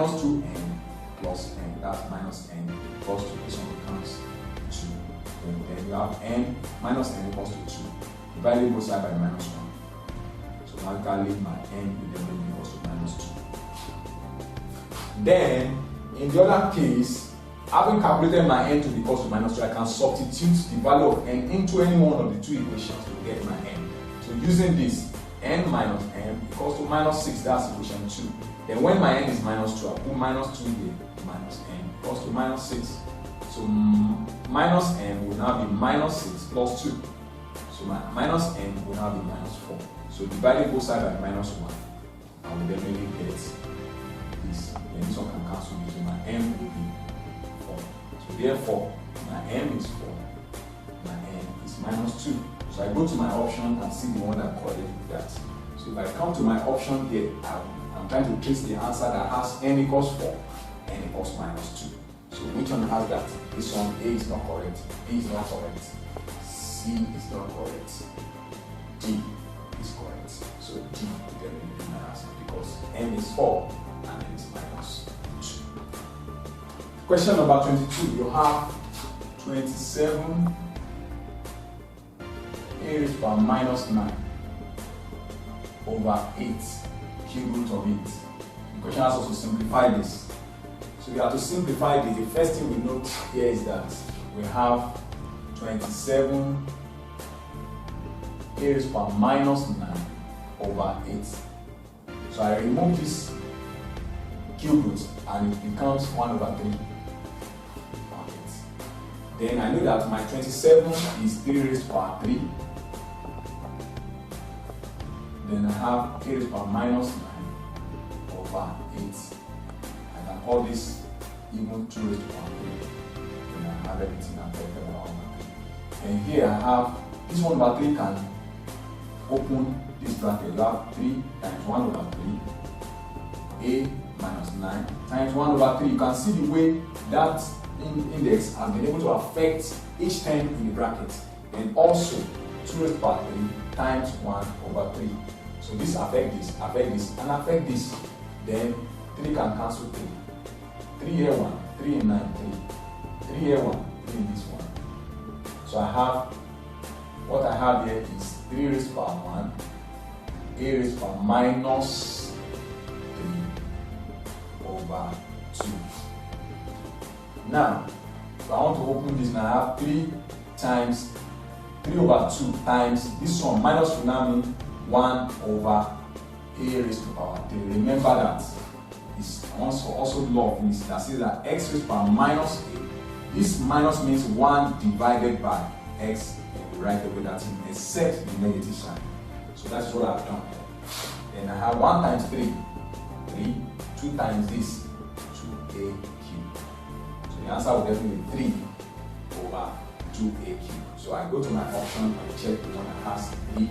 minus 2n plus n, that's minus n equals to, this one becomes 2. Then you have n minus n equals to 2. Dividing both sides by minus 1. So now I can leave my n with the value equals to minus 2. Then, in the other case, having calculated my n to be equals to minus 2, I can substitute the value of n into any one of the two equations to get my n. So using this, n minus n equals to minus 6, that's equation 2. Then when my n is minus 2, I put minus 2 here, minus n equals to minus 6. So minus n will now be minus 6 plus 2. So my minus n will now be minus 4. So dividing both sides by minus 1, I will definitely get this. Then this one can cancel, so my m will be 4. So therefore, my m is 4, my n is minus 2. So I go to my option and see the one that correlates with that. So if I come to my option here, I'm trying to trace the answer that has n equals 4, n equals minus 2. So which one has that? This one, A is not correct, B is not correct, C is not correct, D is correct. So D will definitely be my answer because n is 4 and n is minus 2. Question number 22. You have 27 a raised to power minus 9 over 8 cube root of 8. The question has also simplified this. So we have to simplify this. The first thing we note here is that we have 27 a raised to power minus 9 over 8. So I remove this cube root and it becomes 1 over 3. Then I know that my 27 is 3 raised to power 3. Then I have a raised to power minus 9 over 8. I can call this even 2 raised to power 3. Then I have everything I'm talking about 1 over 3. And here I have this 1 over 3 can open this bracket. You have 3 times 1 over 3. A minus 9 times 1 over 3. You can see the way that index has been able to affect each term in the bracket, and also 2 raised to power 3 times 1 over 3. So this affect this, and affect this. Then 3 can cancel 3. 3 here 1, 3 in 9, 3. 3 here 1, 3 in this one. So I have, what I have here is 3 raised to power 1, a raised to power minus 3 over 2. Now, if I want to open this, now I have 3 times 3 over 2 times this one minus will now mean 1 over a raised to power 3. Remember that it's also log this that says that x raised to power minus a. This minus means 1 divided by x, and we write the way that's in, except the negative sign. So that's what I've done. Then I have 1 times 3, 2 times this, 2a cubed. The answer will definitely be 3 over 2a cubed. So I go to my option and check the one that has 3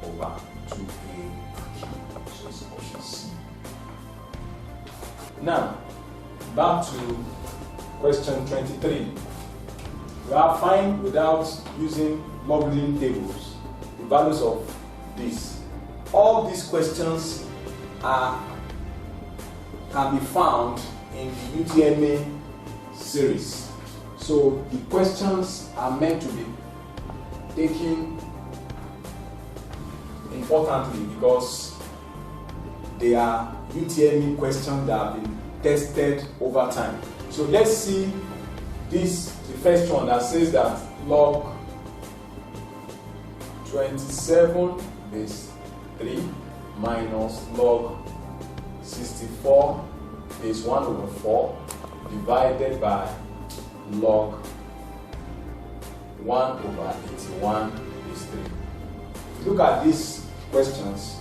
over 2a cubed. So it's option C. Now, back to question 23. We are find without using logarithm tables the values of this. All these questions can be found in the UTMA series. So the questions are meant to be taken importantly because they are UTME questions that have been tested over time. So let's see this, the first one that says that log 27 base 3 minus log 64 base 1 over 4 divided by log 1 over 81 base 3. If you look at these questions,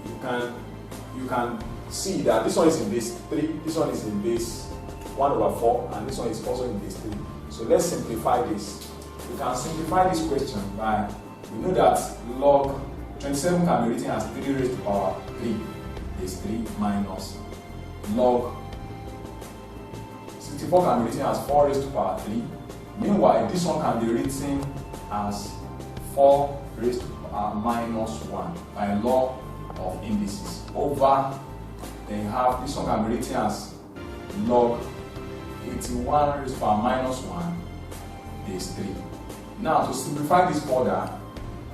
you can see that this one is in base 3, this one is in base 1 over 4, and this one is also in base 3. So let's simplify this. We can simplify this question by, we know that log 27 can be written as 3 raised to power 3 base 3 minus log 64 can be written as 4 raised to power 3. Meanwhile, this one can be written as 4 raised to power minus 1 by law of indices over then you have this one can be written as log 81 raised to the power minus 1 base 3. Now to simplify this further,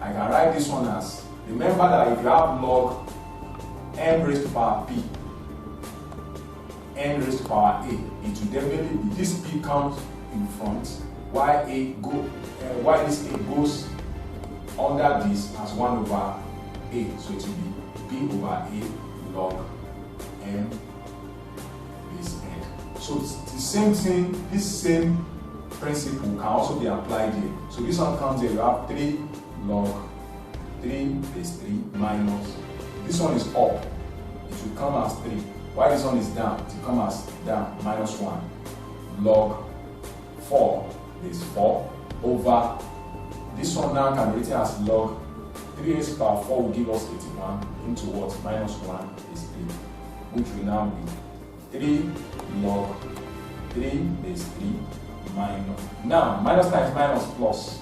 I can write this one as, remember that if you have log m raised to the power p, n raised to the power a, it will definitely be this p comes in front, while this a goes under this as 1 over a, so it will be p over a log m base n. So it's the same thing, this same principle can also be applied here. So this one comes here, you have 3 log 3 base 3 minus, this one is up, it will come as 3, while this one is down, it will come as down, minus 1 log 4 base 4 over, this one now can be written as log 3 raised to the power 4 will give us 81 into what? Minus 1 is 3, which will now be 3 log 3 base 3 minus, now minus times minus plus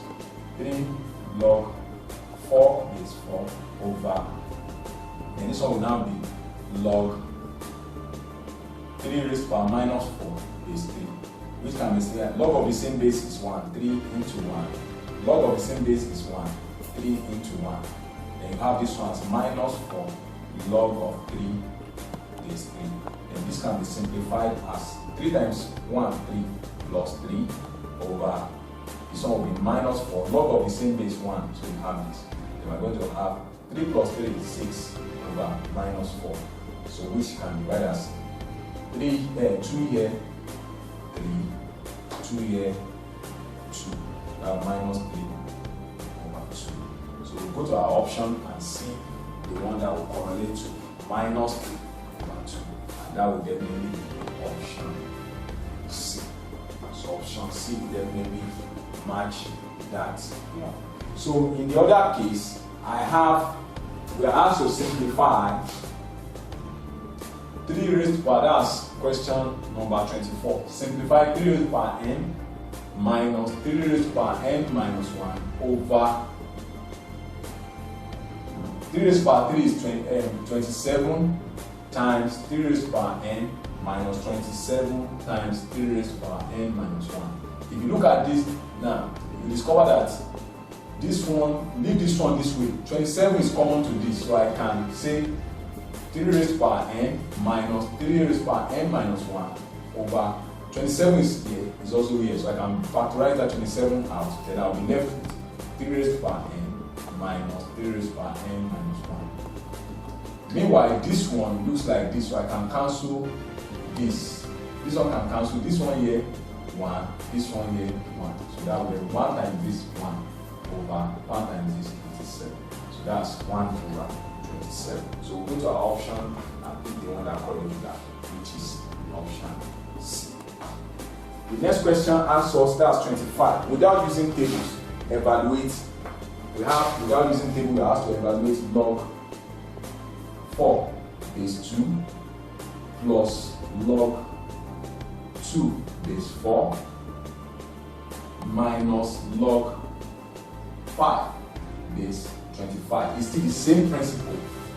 3 log 4 base 4 over, and this one will now be log 3 raised to the power minus 4 base 3, which can be said log of the same base is 1, 3 into 1, log of the same base is 1, 3 into 1, then you have this one as minus 4 log of 3 base 3, and this can be simplified as 3 times 1, 3 plus 3 over, this one will be minus 4 log of the same base 1, so we have this, then we're going to have 3 plus 3 is 6 over minus 4, so which can be divided as 2 here 3, 2 here 2, minus 3 over 2. So we'll go to our option and see the one that will correlate to minus 3 over 2, and that will definitely be option C. So option C will definitely match that one. So in the other case, we are asked to simplify 3 raised to the power, that's question number 24. Simplify 3 raised to the power n minus 3 raised to the power n minus 1 over 3 raised to the power 3 is 27 times 3 raised to the power n minus 27 times 3 raised to the power n minus 1. If you look at this now, you discover that this one, leave this one this way. 27 is common to this, so I can say 3 raised to the power n minus 3 raised to the power n minus 1 over 27 is here, is also here, so I can factorize that 27 out, then I'll be left with 3 raised to the power n minus 3 raised to the power n minus 1. Meanwhile, this one looks like this, so I can cancel this. This one can cancel this one here, 1, this one here, 1. So that will be 1 times this 1 over 1 times this 27. So that's 1 over 27. So we'll go to our option and pick the one that correlates to that, which is option C. The next question answers, that's 25. Without using tables, evaluate. Without using table, we have to evaluate log 4 base 2 plus log 2 base 4 minus log 5 base 25. It's still the same principle.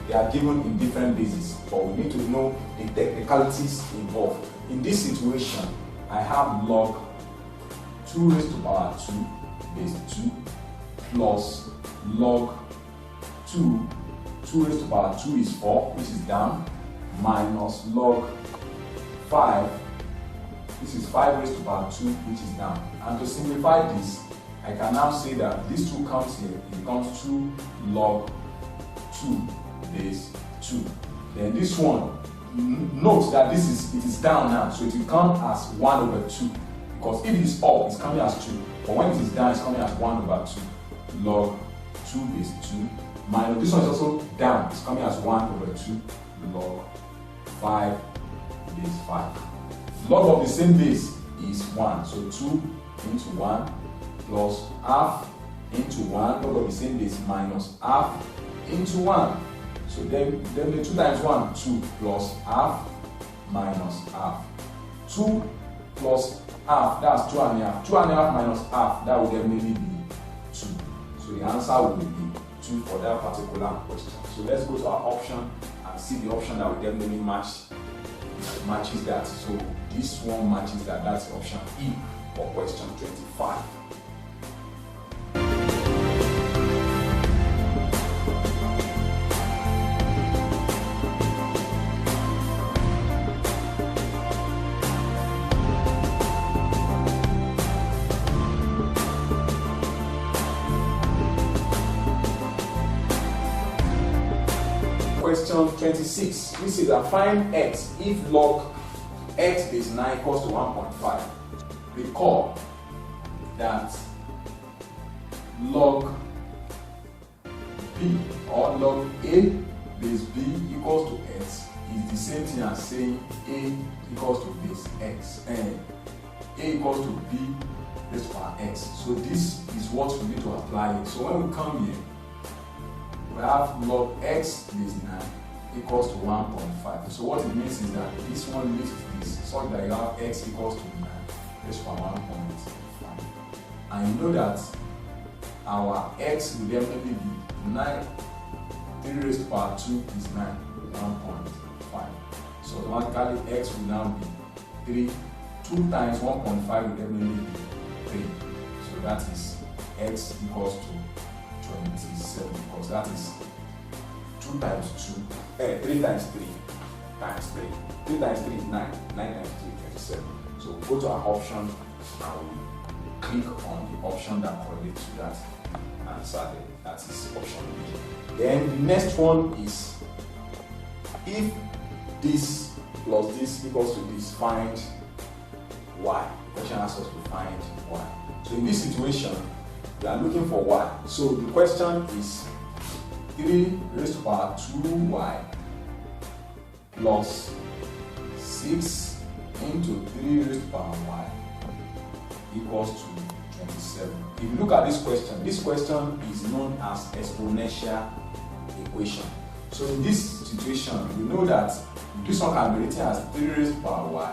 They are given in different bases, but we need to know the technicalities involved. In this situation, I have log 2 raised to the power 2 base 2 plus log 2 raised to the power 2 is 4, which is down, minus log 5, this is 5 raised to the power 2, which is down. And to simplify this, I can now say that these two comes here, it becomes 2 log 2 base 2. Then this one, note that it is down now, so it will come as 1 over 2. Because if it is up, it's coming as 2. But when it is down, it's coming as 1 over 2. Log 2 base 2. Minus, this one is also down, it's coming as 1 over 2. Log 5 base 5. Log of the same base is 1. So 2 into 1 plus half into 1. Log of the same base minus half into 1. So then the 2 times 1, 2 plus half minus half. 2 plus half, that's 2 and a half. 2 and a half minus half, that will definitely be 2. So the answer will be 2 for that particular question. So let's go to our option and can see the option that will definitely matches that. So this one matches that. That's option E for question 25. Question 26, we see that find x if log x base 9 equals to 1.5. Recall that log b or log a base b equals to x is the same thing as saying a equals to base x and a equals to b raised to power x. So this is what we need to apply it. So when we come here, we have log x base 9 equals to 1.5. So what it means is that this one lifts this such that you have x equals to 9 raised to 1.5. And you know that our x will definitely be 9. 3 raised to power 2 is 9, 1.5. So automatically x will now be 3. 2 times 1.5 will definitely be 3. So that is x equals to 27, because that is 2 times 2, 3 times 3 times 3. 3 times 3 is 9, 9 times 3 is 27. So go to our option and we click on the option that correlates to that answer there. That is option B. Then the next one is if this plus this equals to this, find y. The question asks us to find y. So in this situation, we are looking for y. So the question is 3 raised to power 2y plus 6 into 3 raised to power y equals to 27. If you look at this question is known as exponential equation. So in this situation, we know that this one can be written as 3 raised to power y,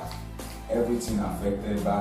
everything affected by